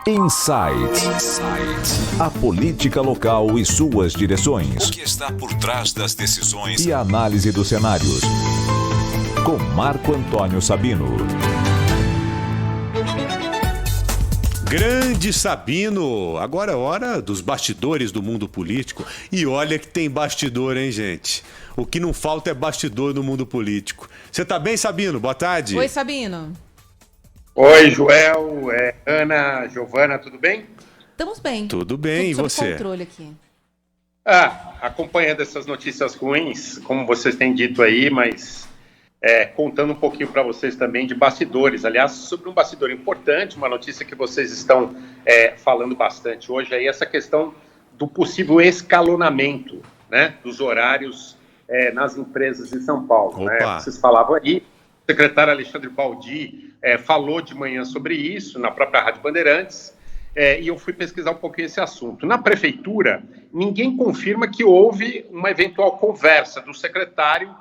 Insight. A política local e suas direções. O que está por trás das decisões e a análise dos cenários. Com Marco Antônio Sabino. Grande Sabino! Agora é hora dos bastidores do mundo político. E olha que tem bastidor, hein, gente? O que não falta é bastidor no mundo político. Você tá bem, Sabino? Boa tarde. Oi, Sabino. Oi, Joel, Ana, Giovana, tudo bem? Estamos bem. Tudo bem, e sob você? controle aqui. Acompanhando essas notícias ruins, como vocês têm dito aí, mas contando um pouquinho para vocês também de bastidores. Aliás, sobre um bastidor importante, uma notícia que vocês estão falando bastante hoje, aí essa questão do possível escalonamento, né, dos horários nas empresas de São Paulo. Né? Vocês falavam aí, o secretário Alexandre Baldi falou de manhã sobre isso, na própria Rádio Bandeirantes, e eu fui pesquisar um pouquinho esse assunto. Na prefeitura, ninguém confirma que houve uma eventual conversa do secretário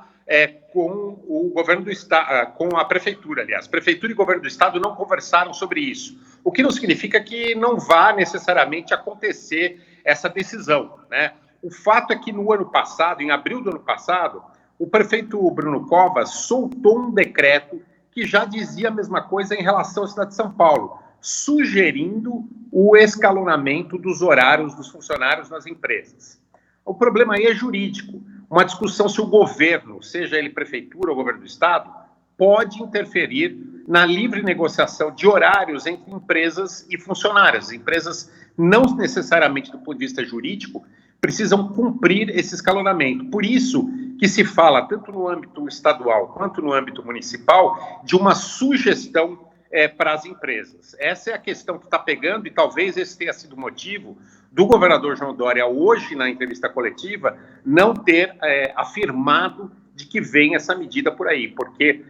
com o governo do estado, com a prefeitura, aliás. Prefeitura e governo do estado não conversaram sobre isso, o que não significa que não vá necessariamente acontecer essa decisão, né? O fato é que no ano passado, em abril do ano passado, o prefeito Bruno Covas soltou um decreto que já dizia a mesma coisa em relação à cidade de São Paulo, sugerindo o escalonamento dos horários dos funcionários nas empresas. O problema aí é jurídico, uma discussão se o governo, seja ele prefeitura ou governo do estado, pode interferir na livre negociação de horários entre empresas e funcionários. Empresas não necessariamente do ponto de vista jurídico precisam cumprir esse escalonamento. Por isso que se fala, tanto no âmbito estadual quanto no âmbito municipal, de uma sugestão para as empresas. Essa é a questão que está pegando e talvez esse tenha sido o motivo do governador João Dória, hoje na entrevista coletiva, não ter afirmado de que vem essa medida por aí, porque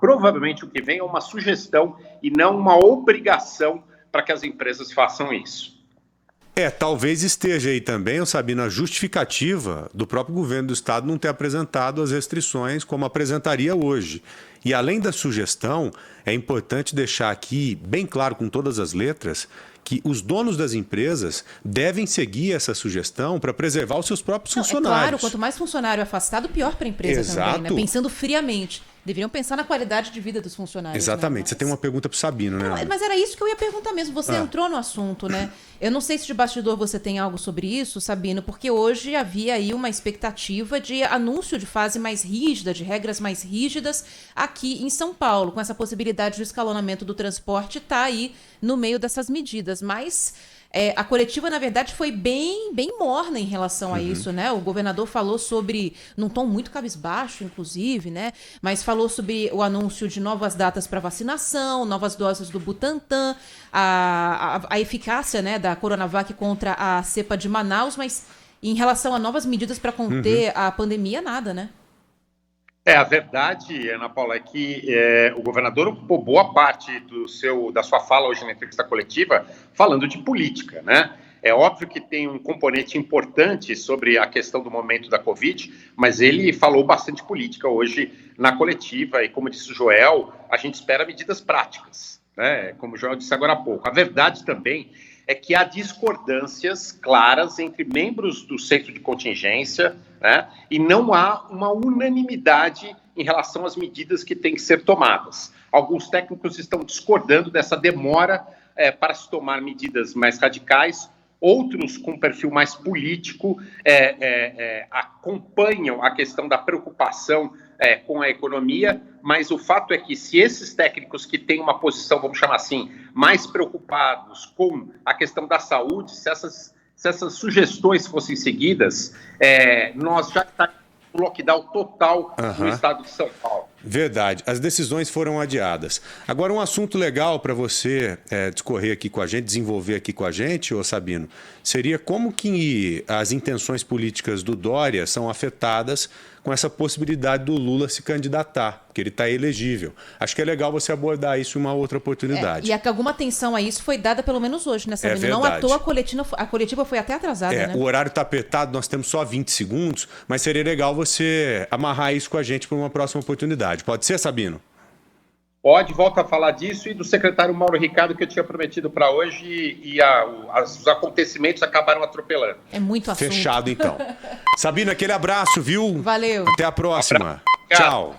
provavelmente o que vem é uma sugestão e não uma obrigação para que as empresas façam isso. Talvez esteja aí também, Sabino, a justificativa do próprio governo do estado não ter apresentado as restrições como apresentaria hoje. E além da sugestão, é importante deixar aqui bem claro com todas as letras que os donos das empresas devem seguir essa sugestão para preservar os seus próprios funcionários. Claro, quanto mais funcionário afastado, pior para a empresa também, né? Pensando friamente. Deveriam pensar na qualidade de vida dos funcionários. Exatamente. Né? Você tem uma pergunta para o Sabino, né? Não, mas era isso que eu ia perguntar mesmo. Você entrou no assunto, né? Eu não sei se de bastidor você tem algo sobre isso, Sabino, porque hoje havia aí uma expectativa de anúncio de fase mais rígida, de regras mais rígidas aqui em São Paulo, com essa possibilidade do escalonamento do transporte tá aí no meio dessas medidas. Mas a coletiva, na verdade, foi bem morna em relação a isso, né? O governador falou sobre, num tom muito cabisbaixo, inclusive, né? Mas falou sobre o anúncio de novas datas para vacinação, novas doses do Butantan, a eficácia, né, da Coronavac contra a cepa de Manaus, mas em relação a novas medidas para conter a pandemia, nada, né? A verdade, Ana Paula, é que o governador ocupou boa parte da sua fala hoje na entrevista coletiva falando de política, né? É óbvio que tem um componente importante sobre a questão do momento da Covid, mas ele falou bastante política hoje na coletiva e, como disse o Joel, a gente espera medidas práticas, né? Como o Joel disse agora há pouco. A verdade também é que há discordâncias claras entre membros do centro de contingência, né? E não há uma unanimidade em relação às medidas que têm que ser tomadas. Alguns técnicos estão discordando dessa demora para se tomar medidas mais radicais, outros com perfil mais político acompanham a questão da preocupação com a economia, mas o fato é que se esses técnicos que têm uma posição, vamos chamar assim, mais preocupados com a questão da saúde, se essas sugestões fossem seguidas, nós já estaríamos no lockdown total no estado de São Paulo. Verdade. As decisões foram adiadas. Agora, um assunto legal para você discorrer aqui com a gente, desenvolver aqui com a gente, ô Sabino, seria como que as intenções políticas do Dória são afetadas com essa possibilidade do Lula se candidatar, porque ele está elegível. Acho que é legal você abordar isso em uma outra oportunidade. E alguma atenção a isso foi dada pelo menos hoje, né, Sabino? Não à toa a coletiva foi até atrasada, né? O horário está apertado, nós temos só 20 segundos, mas seria legal você amarrar isso com a gente para uma próxima oportunidade. Pode ser, Sabino? Pode, volta a falar disso e do secretário Mauro Ricardo que eu tinha prometido para hoje e os acontecimentos acabaram atropelando. É muito assunto. Fechado, então. Sabina, aquele abraço, viu? Valeu. Até a próxima. Obrigado. Tchau.